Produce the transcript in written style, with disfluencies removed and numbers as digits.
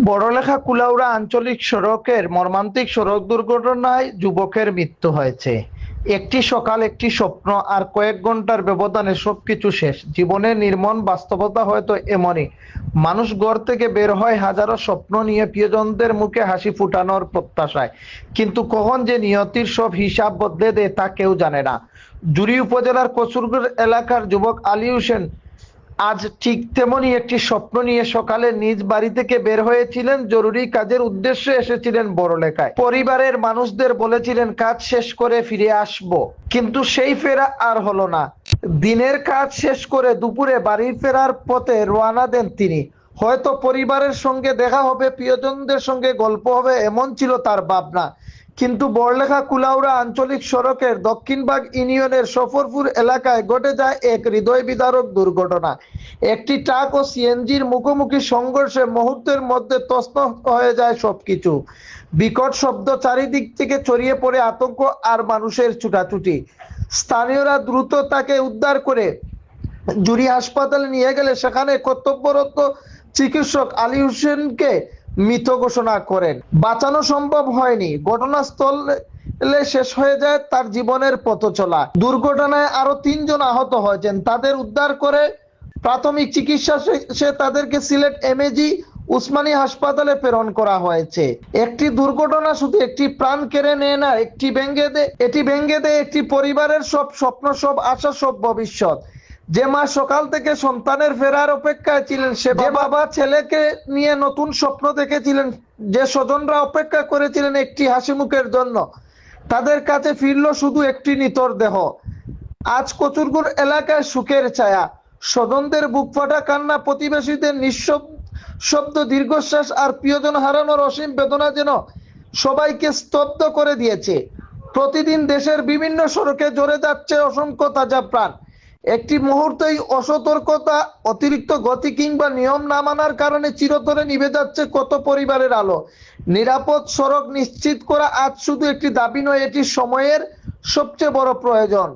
বড়লেখা কুলাউড়া আঞ্চলিক সড়কের মর্মান্তিক সড়ক দুর্ঘটনায় যুবকের মৃত্যু হয়েছে। একটি সকাল, একটি স্বপ্ন, আর কয়েক ঘন্টার ব্যবধানে সবকিছু শেষ। জীবনের নির্মম বাস্তবতা হয়তো এমনই। মানুষ ঘর থেকে বের হয় হাজারো স্বপ্ন নিয়ে, প্রিয়জনদের মুখে হাসি ফুটানোর প্রত্যাশায়, কিন্তু কখন যে নিয়তির সব হিসাব বদলে দেয় তা কেউ জানে না। জুড়ি উপজেলার কচুরগড় এলাকার যুবক আলী হোসেন আজ ঠিক তেমনি একটি স্বপ্ন নিয়ে সকালে নিজ বাড়ি থেকে বের হয়েছিলেন। জরুরি কাজের উদ্দেশ্যে এসেছিলেন বড়লেখায়। পরিবারের মানুষদের বলেছিলেন কাজ শেষ করে ফিরে আসব, কিন্তু সেই ফেরা আর হলো না। দিনের কাজ শেষ করে দুপুরে বাড়ি ফেরার পথে রওনা দেন তিনি। হয়তো পরিবারের সঙ্গে দেখা হবে, প্রিয়জনদের সঙ্গে গল্প হবে, এমন ছিল তার ভাবনা। কিন্তু বড়লেখা কুলাউড়া আঞ্চলিক সড়কের দক্ষিণবাগ ইউনিয়নের সফরপুর এলাকায় ঘটে যায় এক হৃদয় বিদারক দুর্ঘটনা। একটি ট্রাক ও সিএনজির মুখোমুখি সংঘর্ষে মুহূর্তের মধ্যে তছনছ হয়ে যায় সবকিছু। বিকট শব্দ, চারিদিক থেকে ছড়িয়ে পড়ে আতঙ্ক আর মানুষের ছুটাছুটি। স্থানীয়রা দ্রুত তাকে উদ্ধার করে জুড়ি হাসপাতালে নিয়ে গেলে সেখানে কর্তব্যরত চিকিৎসক আলী হোসেনকে মৃত ঘোষণা করেন। বাঁচানো সম্ভব হয়নি। ঘটনাস্থলে শেষ হয়ে যায় তার জীবনের পথ চলা। দুর্ঘটনায় আরো 3 জন আহত হয়েছেন। তাদের উদ্ধার করে প্রাথমিক চিকিৎসা শেষে তাদেরকে সিলেট এমএজি উসমানী হাসপাতালে প্রেরণ করা হয়েছে। একটি দুর্ঘটনা শুধু একটি প্রাণ কেড়ে নেয় না, এটি ভেঙে দেয় একটি পরিবারের সব স্বপ্ন, সব আশা, সব ভবিষ্যৎ। যে মা সকাল থেকে সন্তানের ফেরার অপেক্ষায় ছিলেন, সে বাবা ছেলেকে নিয়ে নতুন স্বপ্ন দেখেছিলেন, যে স্বজনরা অপেক্ষা করেছিলেন একটি হাসি মুখের জন্য, তাদের কাছে ফিরল শুধু একটি নিথর দেহ। আজ কচুরগড় এলাকায় সুখের ছায়া, স্বজনদের বুক ফাটা কান্না, প্রতিবেশীদের নিঃশব্দ দীর্ঘশ্বাস, আর প্রিয়জন হারানোর অসীম বেদনা যেন সবাইকে স্তব্ধ করে দিয়েছে। প্রতিদিন দেশের বিভিন্ন সড়কে ঝরে যাচ্ছে অসংখ্য তাজা প্রাণ। একটি মুহূর্তেই অসতর্কতা, অতিরিক্ত গতি কিংবা নিয়ম না মানার কারণে চিরতরে নিভে যাচ্ছে কত পরিবারের আলো। নিরাপদ সড়ক নিশ্চিত করা আজ শুধু একটি দাবি নয়, এটি সময়ের সবচেয়ে বড় প্রয়োজন।